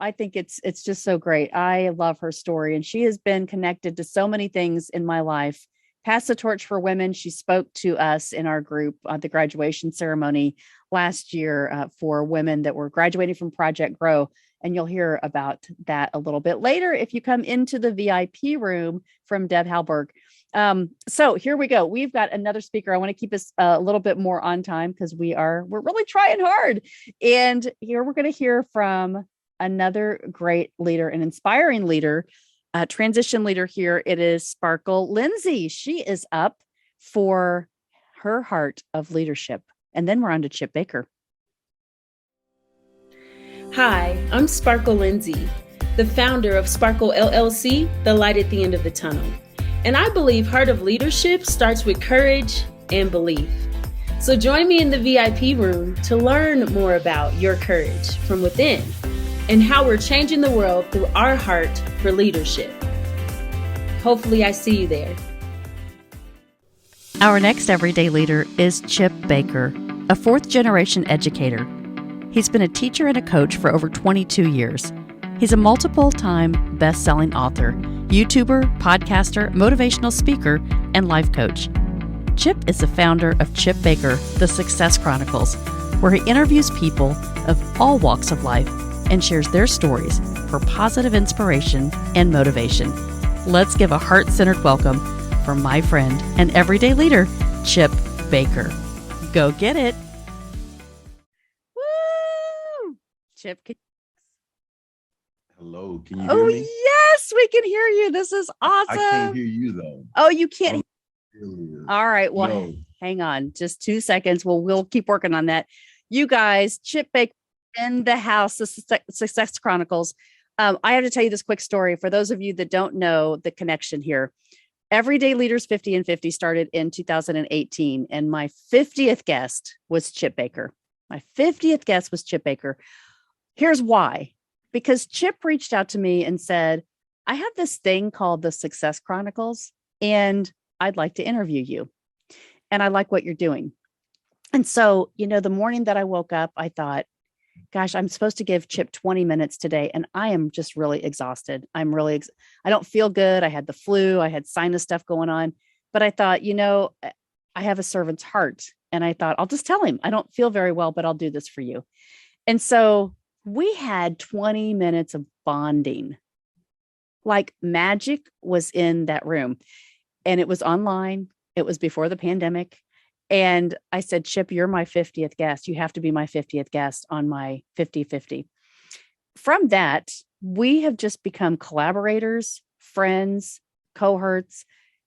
I think it's just so great. I love her story, and she has been connected to so many things in my life. Pass the torch for women. She spoke to us in our group at the graduation ceremony last year for women that were graduating from Project Grow. And you'll hear about that a little bit later if you come into the VIP room from Deb Halberg. So here we go. We've got another speaker. I want to keep us a little bit more on time because we're really trying hard. And here we're going to hear from another great leader, an inspiring leader, transition leader here. It is Sparkle Lindsay. She is up for her heart of leadership. And then we're on to Chip Baker. Hi, I'm Sparkle Lindsay, the founder of Sparkle LLC, the light at the end of the tunnel. And I believe heart of leadership starts with courage and belief. So join me in the VIP room to learn more about your courage from within and how we're changing the world through our heart for leadership. Hopefully I see you there. Our next everyday leader is Chip Baker, a fourth-generation educator. He's been a teacher and a coach for over 22 years. He's a multiple-time best-selling author, YouTuber, podcaster, motivational speaker, and life coach. Chip is the founder of Chip Baker, The Success Chronicles, where he interviews people of all walks of life and shares their stories for positive inspiration and motivation. Let's give a heart-centered welcome for my friend and everyday leader, Chip Baker. Go get it. Woo! Chip. Hello, can you hear me? Yes, we can hear you. This is awesome. I can't hear you though. Oh, you can't. All right. Well, No. hang on just 2 seconds. We'll keep working on that. You guys, Chip Baker in the house, the Success Chronicles. I have to tell you this quick story for those of you that don't know the connection here. Everyday Leaders 50 and 50 started in 2018, and my 50th guest was Chip Baker. My 50th guest was Chip Baker. Here's why. Because Chip reached out to me and said, I have this thing called the Success Chronicles, and I'd like to interview you. And I like what you're doing. And so, the morning that I woke up, I thought, gosh, I'm supposed to give Chip 20 minutes today. And I am just really exhausted. I don't feel good. I had the flu. I had sinus stuff going on. But I thought, I have a servant's heart. And I thought, I'll just tell him I don't feel very well, but I'll do this for you. And so we had 20 minutes of bonding. Like magic was in that room. And it was online. It was before the pandemic. And I said, Chip, you're my 50th guest. You have to be my 50th guest on my 50-50. From that, we have just become collaborators, friends, cohorts.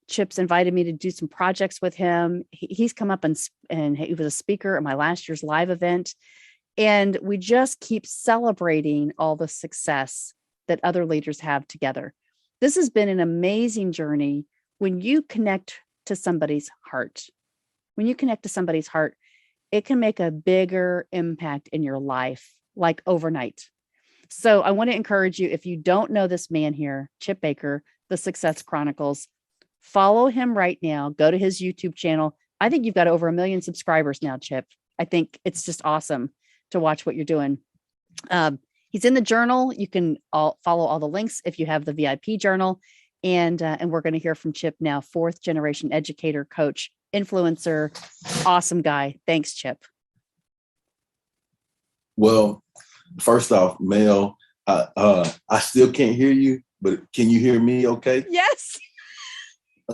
Chip's invited me to do some projects with him. He's come up and he was a speaker at my last year's live event. And we just keep celebrating all the success that other leaders have together. This has been an amazing journey when you connect to somebody's heart. When you connect to somebody's heart, it can make a bigger impact in your life, like overnight. So I want to encourage you, if you don't know this man here, Chip Baker, The Success Chronicles, follow him right now. Go to his YouTube channel. I think you've got over 1 million subscribers now, Chip. I think it's just awesome to watch what you're doing. He's in the journal. You can follow all the links if you have the VIP journal. And we're going to hear from Chip now, fourth generation educator, coach, influencer, awesome guy. Thanks, Chip. Well, first off, Mel, I still can't hear you, but can you hear me okay? Yes.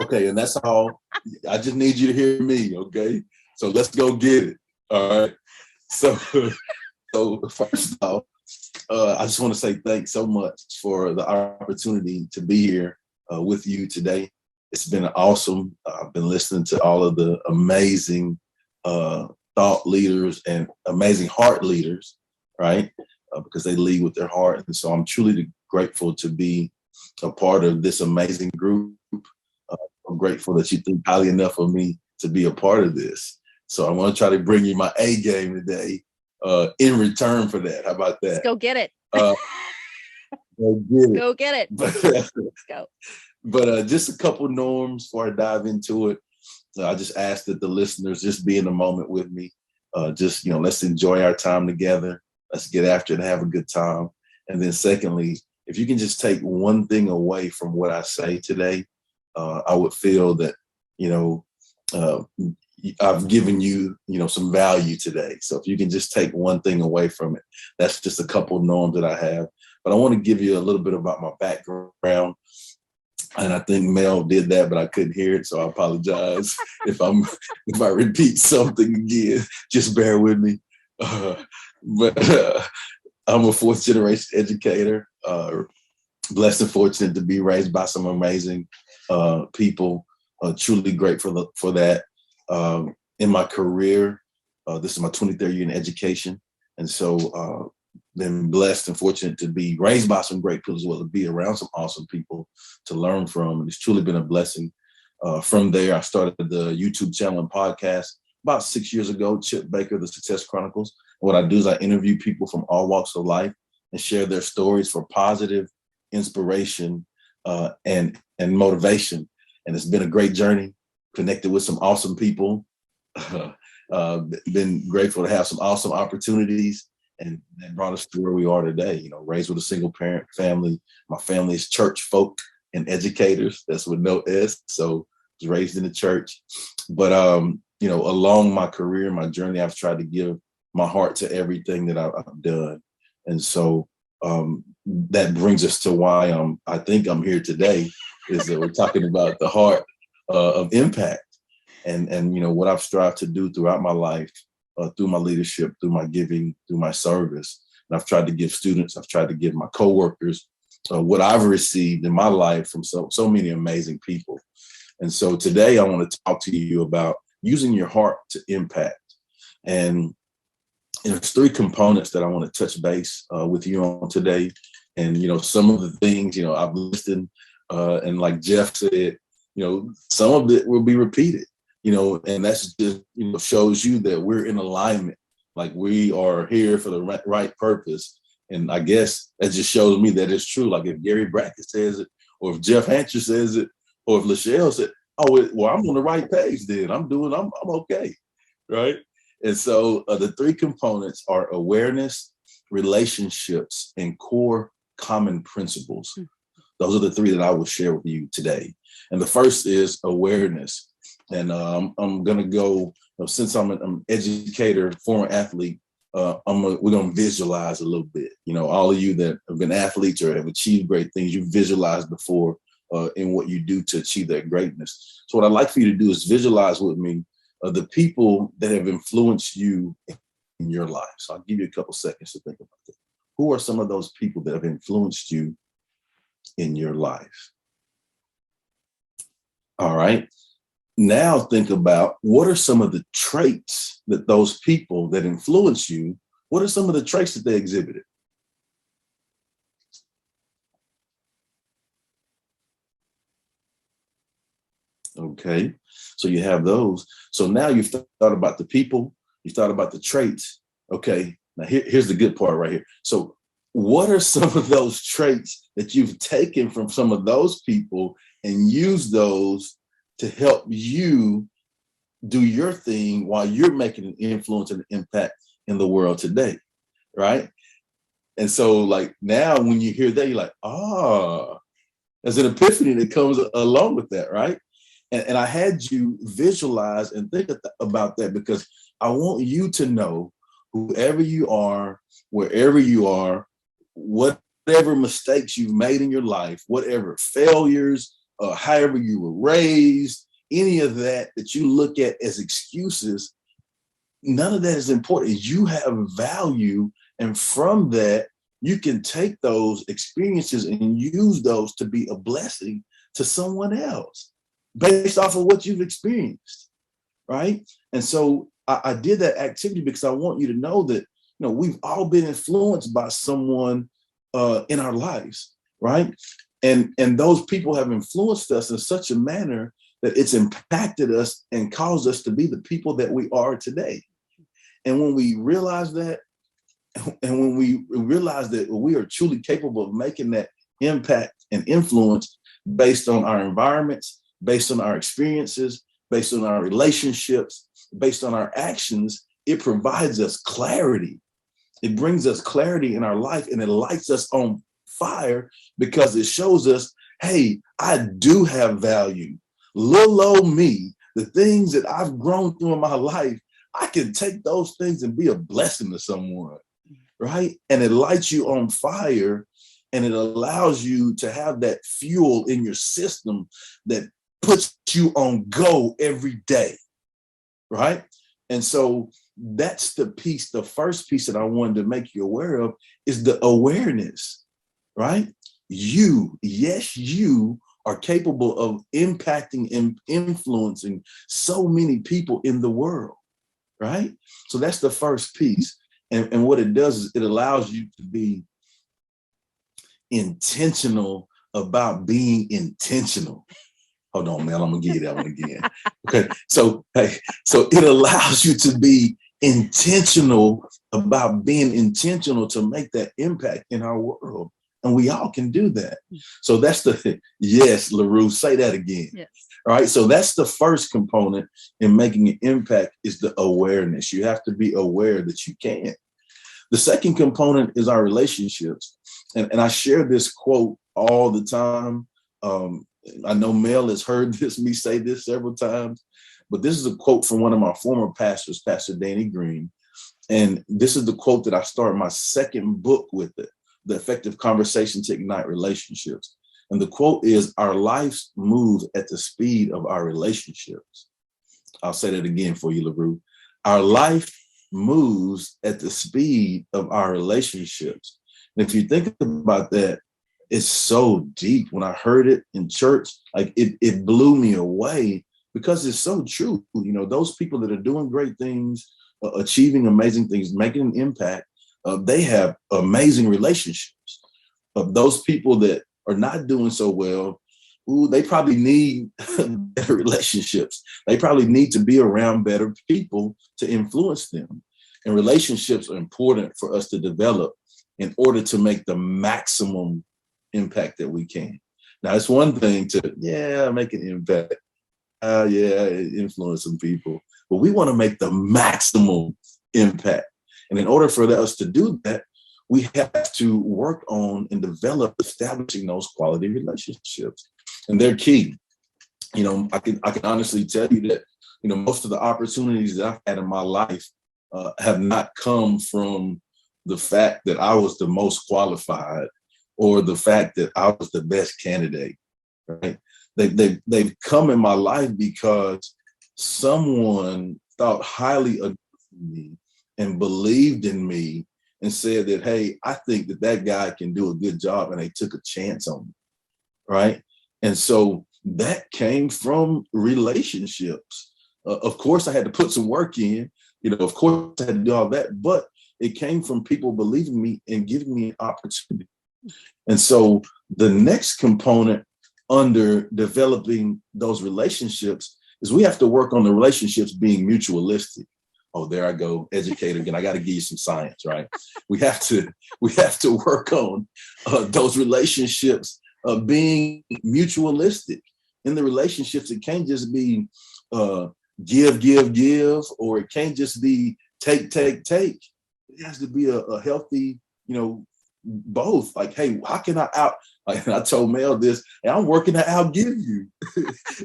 Okay, and that's all. I just need you to hear me, okay? So let's go get it. All right. So first off, I just want to say thanks so much for the opportunity to be here with you today. It's been awesome. I've been listening to all of the amazing thought leaders and amazing heart leaders, right? Because they lead with their heart. And so I'm truly grateful to be a part of this amazing group. I'm grateful that you think highly enough of me to be a part of this. So I want to try to bring you my A game today in return for that. How about that? Let's go get it. Go get it. Let's go. But just a couple norms before I dive into it. I just ask that the listeners just be in the moment with me. Let's enjoy our time together. Let's get after it and have a good time. And then secondly, if you can just take one thing away from what I say today, I would feel that, uh, I've given you, some value today. So if you can just take one thing away from it, that's just a couple of norms that I have. But I want to give you a little bit about my background. And I think Mel did that, but I couldn't hear it. So I apologize if I repeat something again, just bear with me. But I'm a fourth generation educator, blessed and fortunate to be raised by some amazing people, truly grateful for that. In my career, this is my 23rd year in education. And so been blessed and fortunate to be raised by some great people as well, to be around some awesome people to learn from. And it's truly been a blessing. From there, I started the YouTube channel and podcast about 6 years ago, Chip Baker, The Success Chronicles. And what I do is I interview people from all walks of life and share their stories for positive inspiration and motivation. And it's been a great journey, connected with some awesome people, been grateful to have some awesome opportunities, and that brought us to where we are today. Raised with a single parent family. My family is church folk and educators. That's with no S. So I was raised in the church. But, along my career, my journey, I've tried to give my heart to everything that I've done. And so that brings us to why I think I'm here today, is that we're talking about the heart of impact and what I've strived to do throughout my life, through my leadership, through my giving, through my service. And I've tried to give students, I've tried to give my coworkers what I've received in my life from so many amazing people. And so today I want to talk to you about using your heart to impact. And there's three components that I want to touch base with you on today. And, some of the things, I've listed, and like Jeff said, some of it will be repeated, and that's just, shows you that we're in alignment, like we are here for the right purpose. And I guess that just shows me that it's true. Like if Gary Brackett says it, or if Jeff Hancher says it, or if Lachelle said, oh, well, I'm on the right page then. I'm okay, right? And so the three components are awareness, relationships, and core common principles. Those are the three that I will share with you today. And the first is awareness. And I'm going to go, since I'm an educator, former athlete, we're going to visualize a little bit. All of you that have been athletes or have achieved great things, you visualized before in what you do to achieve that greatness. So what I'd like for you to do is visualize with me the people that have influenced you in your life. So I'll give you a couple seconds to think about that. Who are some of those people that have influenced you in your life? All right. Now think about, what are some of the traits that those people that influence you, what are some of the traits that they exhibited? Okay, so you have those. So now you've thought about the people, you've thought about the traits. Okay, now here's the good part right here. So what are some of those traits that you've taken from some of those people and used those to help you do your thing while you're making an influence and an impact in the world today, right? And so like now when you hear that, you're like, there's an epiphany that comes along with that, right? And I had you visualize and think about that, because I want you to know, whoever you are, wherever you are, whatever mistakes you've made in your life, whatever failures, however you were raised, any of that you look at as excuses, none of that is important. You have value. And from that, you can take those experiences and use those to be a blessing to someone else based off of what you've experienced, right? And so I did that activity because I want you to know that, we've all been influenced by someone in our lives, right? And those people have influenced us in such a manner that it's impacted us and caused us to be the people that we are today. And when we realize that, and when we realize that we are truly capable of making that impact and influence based on our environments, based on our experiences, based on our relationships, based on our actions, it provides us clarity. It brings us clarity in our life, and it lights us on fire because it shows us, hey, I do have value. Little old me, the things that I've grown through in my life, I can take those things and be a blessing to someone, right? And it lights you on fire, and it allows you to have that fuel in your system that puts you on go every day, right? And so that's the piece, the first piece that I wanted to make you aware of is the awareness, right? Yes, you are capable of impacting and influencing so many people in the world, right? So that's the first piece. And what it does is it allows you to be intentional about being intentional. Hold on, man, I'm gonna give you that one again. Okay, so it allows you to be intentional about being intentional to make that impact in our world. And we all can do that. So that's yes, LaRue, say that again. Yes. All right, so that's the first component in making an impact is the awareness. You have to be aware that you can. The second component is our relationships. And I share this quote all the time. I know Mel has heard me say this several times, but this is a quote from one of my former pastors, Pastor Danny Green. And this is the quote that I started my second book with, The Effective Conversation to Ignite Relationships. And the quote is, our lives move at the speed of our relationships. I'll say that again for you, LaRue. Our life moves at the speed of our relationships. And if you think about that, it's so deep. When I heard it in church, like it blew me away because it's so true. You know, those people that are doing great things, achieving amazing things, making an impact, they have amazing relationships. Those people that are not doing so well, they probably need better relationships. They probably need to be around better people to influence them. And relationships are important for us to develop in order to make the maximum impact that we can. Now, it's one thing to, make an impact. Influence some people. But we want to make the maximum impact. And in order for us to do that, we have to work on and develop establishing those quality relationships. And they're key. You know, I can honestly tell you that, you know, most of the opportunities that I've had in my life have not come from the fact that I was the most qualified or the fact that I was the best candidate, right? They've come in my life because someone thought highly of me and believed in me and said that, hey, I think that guy can do a good job, and they took a chance on me, right? And so that came from relationships. Of course, I had to put some work in, you know, of course I had to do all that, but it came from people believing me and giving me an opportunity. And so the next component under developing those relationships is we have to work on the relationships being mutualistic. Oh, there I go, educator again. I got to give you some science, right? We have to work on those relationships being mutualistic. In the relationships, it can't just be give, or it can't just be take. It has to be a healthy, you know, both. Like, hey, how can like I told Mel this, and I'm working to outgive you.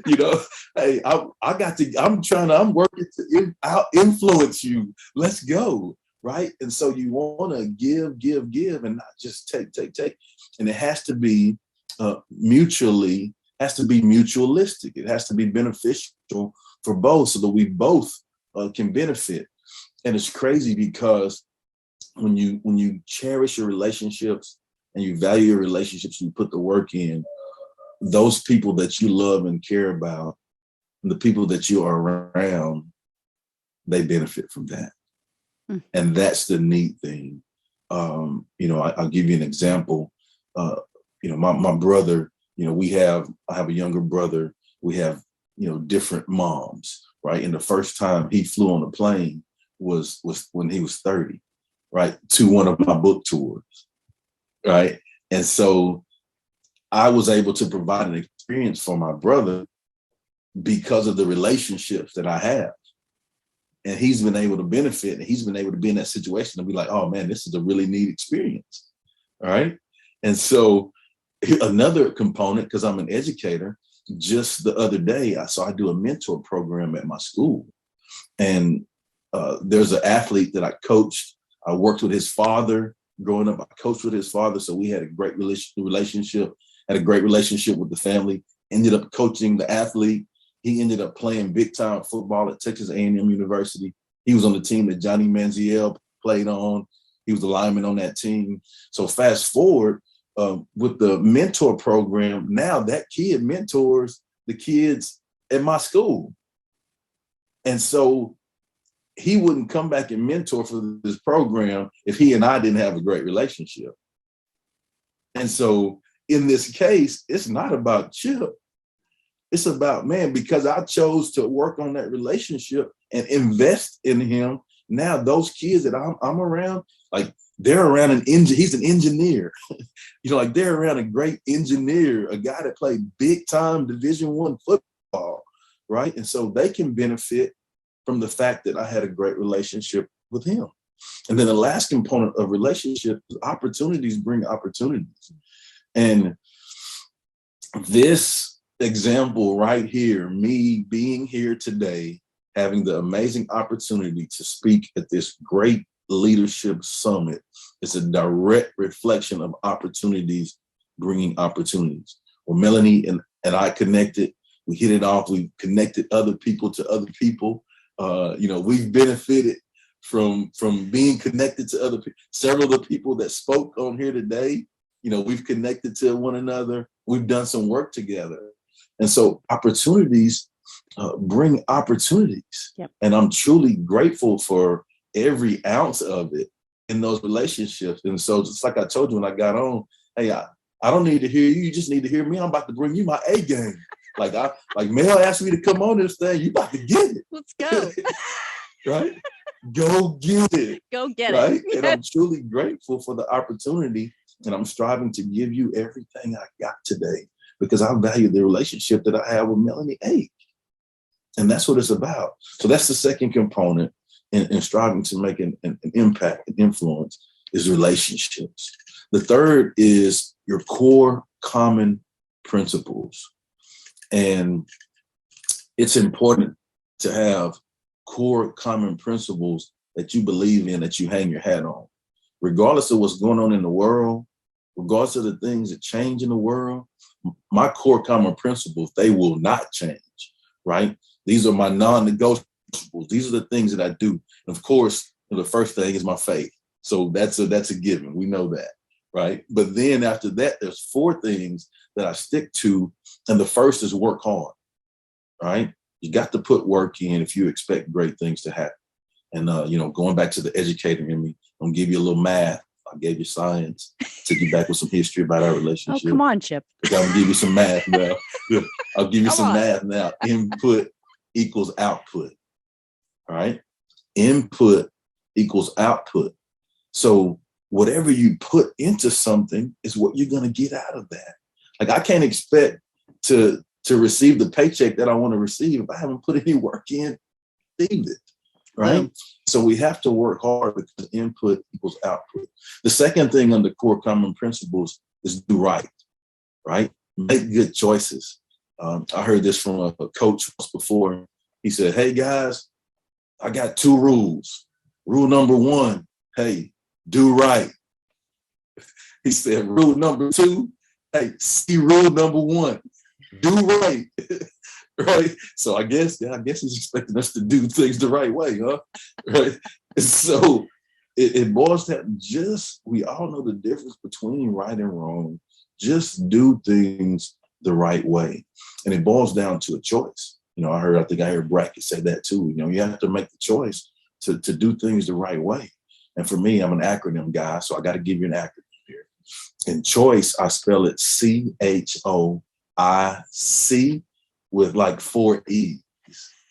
You know, hey, I'm working to out influence you. Let's go. Right. And so you want to give and not just take. And it has to be mutualistic. It has to be beneficial for both so that we both can benefit. And it's crazy because when you cherish your relationships and you value your relationships, you put the work in, those people that you love and care about, and the people that you are around, they benefit from that. Mm. And that's the neat thing. You know, I'll give you an example. You know, my brother, you know, I have a younger brother. We have, you know, different moms, right? And the first time he flew on a plane was when he was 30, right? To one of my book tours, right? And so I was able to provide an experience for my brother because of the relationships that I have. and he's been able to benefit, and he's been able to be in that situation and be like, oh man, this is a really neat experience. All right. And so another component, because I'm an educator, just the other day, I do a mentor program at my school. And there's an athlete that I coached. I worked with his father growing up. I coached with his father. So we had a great relationship, had a great relationship with the family, ended up coaching the athlete. He ended up playing big time football at Texas A&M University. He was on the team that Johnny Manziel played on. He was the lineman on that team. So fast forward with the mentor program, now that kid mentors the kids at my school. And so he wouldn't come back and mentor for this program if he and I didn't have a great relationship. And so in this case, it's not about Chip. It's about, man, because I chose to work on that relationship and invest in him. Now those kids that I'm around, like they're around he's an engineer. Like they're around a great engineer, a guy that played big time Division I football, right? And so they can benefit from the fact that I had a great relationship with him. And then the last component of relationship is opportunities bring opportunities. And this example right here, me being here today, having the amazing opportunity to speak at this great leadership summit, is a direct reflection of opportunities bringing opportunities. Well, Melanie and I connected, we hit it off, we connected other people to other people. We've benefited from being connected to other people. Several of the people that spoke on here today, we've connected to one another. We've done some work together. And so opportunities bring opportunities. Yep. And I'm truly grateful for every ounce of it in those relationships. And so just like I told you when I got on, hey, I don't need to hear you. You just need to hear me. I'm about to bring you my A game. Like Mel asked me to come on this thing. You about to get it. Let's go. Right? Go get it. Go get right? it. And I'm truly grateful for the opportunity. And I'm striving to give you everything I got today because I value the relationship that I have with Melanie A. And that's what it's about. So that's the second component in striving to make an impact and influence is relationships. The third is your core common principles. And it's important to have core common principles that you believe in, that you hang your hat on. Regardless of what's going on in the world, regardless of the things that change in the world, my core common principles, they will not change, right? These are my non-negotiables. These are the things that I do. And of course, the first thing is my faith. So that's a given. We know that, right? But then after that, there's 4 things that I stick to. And the first is work hard, right? You got to put work in if you expect great things to happen. And, going back to the educator in me, I'm going to give you a little math. I gave you science, took you back with some history about our relationship. Oh, come on, Chip. I'm going to give you some math now. I'll give you Come some on. math now. Input equals output, all right? Input equals output. So whatever you put into something is what you're going to get out of that. Like I can't expect to receive the paycheck that I want to receive if I haven't put any work in, received it, right? So we have to work hard because input equals output. The second thing under core common principles is do right? Make good choices. I heard this from a coach once before. He said, hey guys, I got 2 rules. Rule number 1, hey, do right. He said, rule number 2, hey, see rule number 1, do right. Right? So I guess he's expecting us to do things the right way, huh? Right? And so it boils down, we all know the difference between right and wrong. Just do things the right way. And it boils down to a choice. I think I heard Brackett say that too. You have to make the choice to do things the right way. And for me, I'm an acronym guy, so I got to give you an acronym here. And choice, I spell it CHOIC with like 4 E's,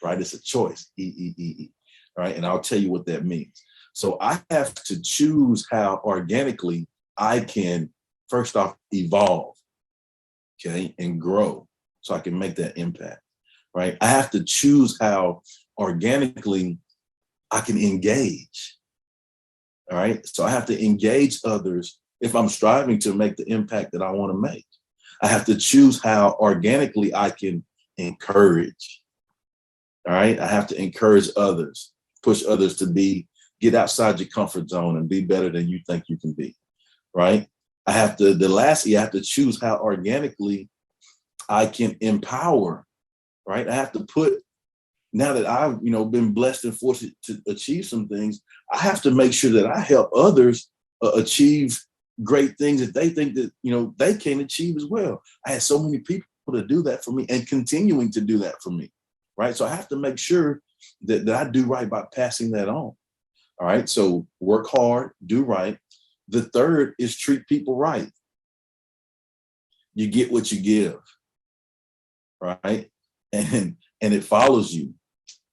right? It's a choice, E. Right? And I'll tell you what that means. So I have to choose how organically I can, first off, evolve, okay, and grow so I can make that impact, right? I have to choose how organically I can engage. All right. So I have to engage others if I'm striving to make the impact that I want to make. I have to choose how organically I can encourage. All right. I have to encourage others, push others to get outside your comfort zone and be better than you think you can be. Right. Lastly, I have to choose how organically I can empower. Right. I have to put, now that I've, been blessed and fortunate to achieve some things, I have to make sure that I help others achieve great things that they think that, they can achieve as well. I had so many people to do that for me and continuing to do that for me. Right. So I have to make sure that I do right by passing that on. All right. So work hard, do right. The third is treat people right. You get what you give. Right. And it follows you.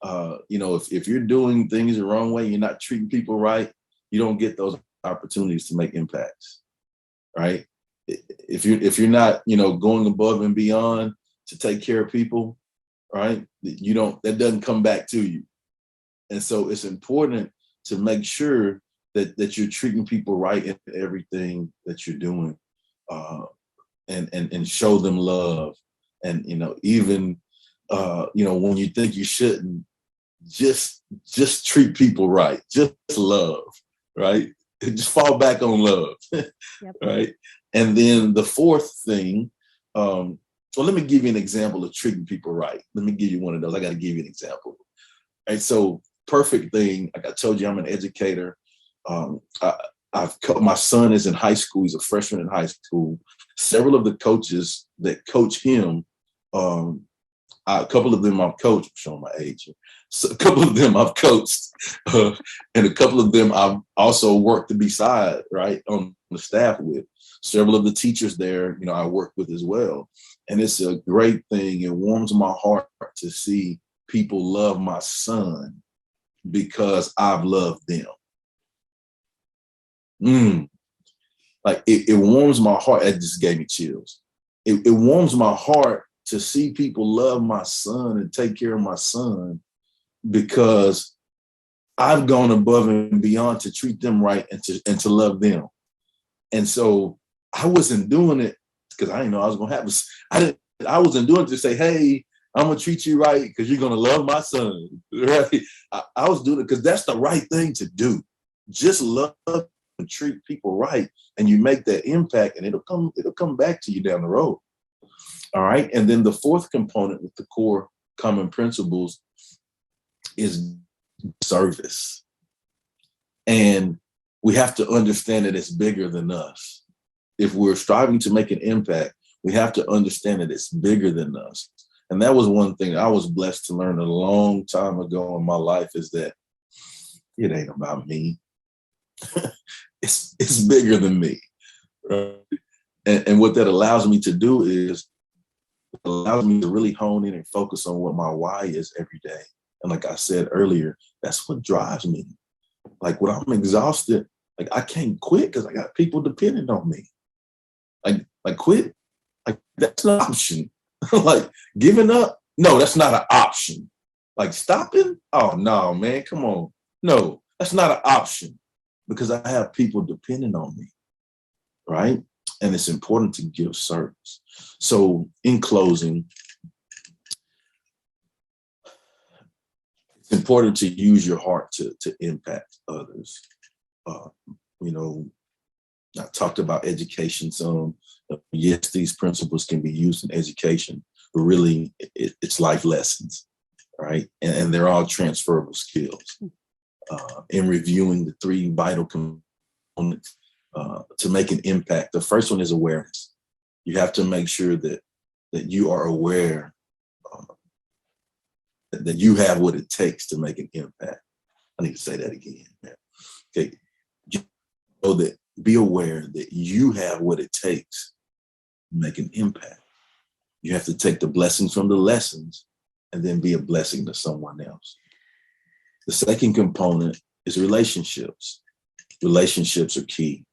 If you're doing things the wrong way, you're not treating people right, you don't get those opportunities to make impacts. Right. If you're not, going above and beyond to take care of people, right, that doesn't come back to you. And so it's important to make sure that you're treating people right in everything that you're doing, and show them love. And, even, when you think you shouldn't, just treat people right. Just love, right? Just fall back on love. Yep. Right. And then the fourth thing, well, let me give you an example of treating people right. Let me give you one of those. I got to give you an example. Right. So perfect thing. Like I told you, I'm an educator. My son is in high school. He's a freshman in high school. Several of the coaches that coach him, a couple of them I've coached. I'm showing my age here. So a couple of them I've coached, and a couple of them I've also worked beside, right, on the staff with. Several of the teachers there, I work with as well. And it's a great thing. It warms my heart to see people love my son because I've loved them. Like it warms my heart. It just gave me chills. It warms my heart to see people love my son and take care of my son because I've gone above and beyond to treat them right and to love them. And so I wasn't doing it because I didn't know I was going to have I wasn't doing it to say, hey, I'm going to treat you right because you're going to love my son. Right? I was doing it because that's the right thing to do. Just love and treat people right. And you make that impact and it'll come back to you down the road. All right. And then the fourth component with the core common principles is service. And we have to understand that it's bigger than us. If we're striving to make an impact, we have to understand that it's bigger than us. And that was one thing I was blessed to learn a long time ago in my life, is that it ain't about me. It's bigger than me. Right? And what that allows me to do is it allows me to really hone in and focus on what my why is every day. And like I said earlier, that's what drives me. Like when I'm exhausted, like I can't quit because I got people depending on me. Like quit, like that's an option. Like giving up, no, that's not an option. Like stopping, oh no, man, come on. No, that's not an option because I have people depending on me, right? And it's important to give service. So in closing, it's important to use your heart to impact others. I talked about education some. Yes, these principles can be used in education, but really it's life lessons, right? And they're all transferable skills. In reviewing the three vital components to make an impact, the first one is awareness. You have to make sure that you are aware that you have what it takes to make an impact. I need to say that again. Okay, so that be aware that you have what it takes to make an impact. You have to take the blessings from the lessons and then be a blessing to someone else. The second component is relationships. Relationships are key.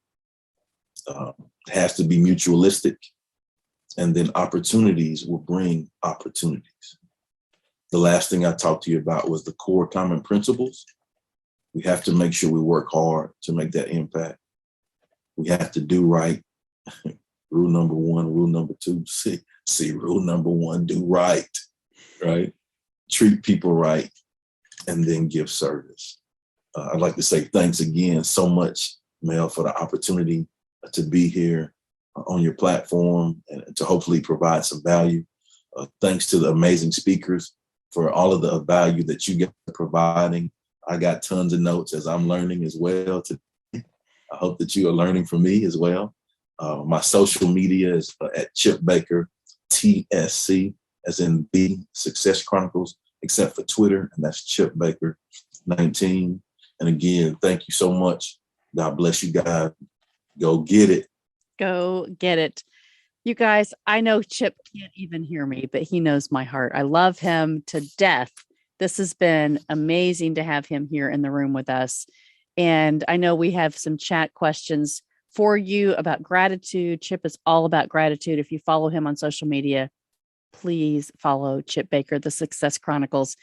It has to be mutualistic, and then opportunities will bring opportunities. The last thing I talked to you about was the core common principles. We have to make sure we work hard to make that impact. We have to do right. Rule number one, rule number two, see rule number one, do right, right? Treat people right, and then give service. I'd like to say thanks again so much, Mel, for the opportunity to be here on your platform and to hopefully provide some value. Thanks to the amazing speakers for all of the value that you get providing. I got tons of notes as I'm learning as well. I hope that you are learning from me as well. My social media is at Chip Baker TSC, as in the Success Chronicles, except for Twitter, and that's Chip Baker 19. And again, thank you so much. God bless you guys. Go get it. Go get it. You guys, I know Chip can't even hear me, but he knows my heart. I love him to death. This has been amazing to have him here in the room with us. And I know we have some chat questions for you about gratitude. Chip is all about gratitude. If you follow him on social media, please follow Chip Baker, the Success Chronicles.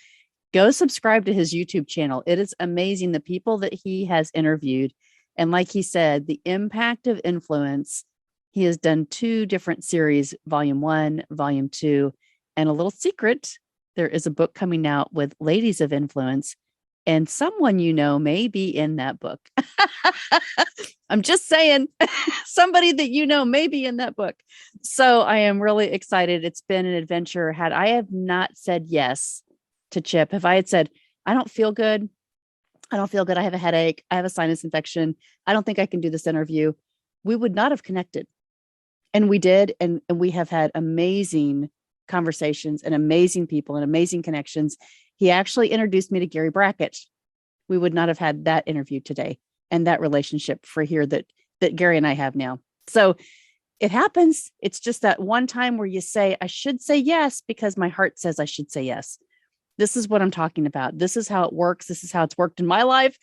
Go subscribe to his YouTube channel. It is amazing the people that he has interviewed. And like he said, the impact of influence. He has done 2 different series, volume 1, volume 2, and a little secret. There is a book coming out with Ladies of Influence, and someone you know may be in that book. I'm just saying, somebody that you know may be in that book. So I am really excited. It's been an adventure. Had I have not said yes to Chip, if I had said, I don't feel good, I have a headache, I have a sinus infection, I don't think I can do this interview, we would not have connected. And we did. And we have had amazing conversations and amazing people and amazing connections. He actually introduced me to Gary Brackett. We would not have had that interview today and that relationship for here that Gary and I have now. So it happens. It's just that one time where you say, I should say yes, because my heart says I should say yes. This is what I'm talking about. This is how it works. This is how it's worked in my life.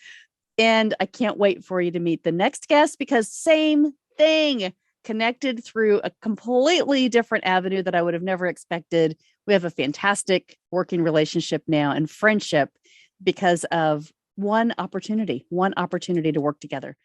And I can't wait for you to meet the next guest, because same thing, connected through a completely different avenue that I would have never expected. We have a fantastic working relationship now and friendship because of one opportunity to work together.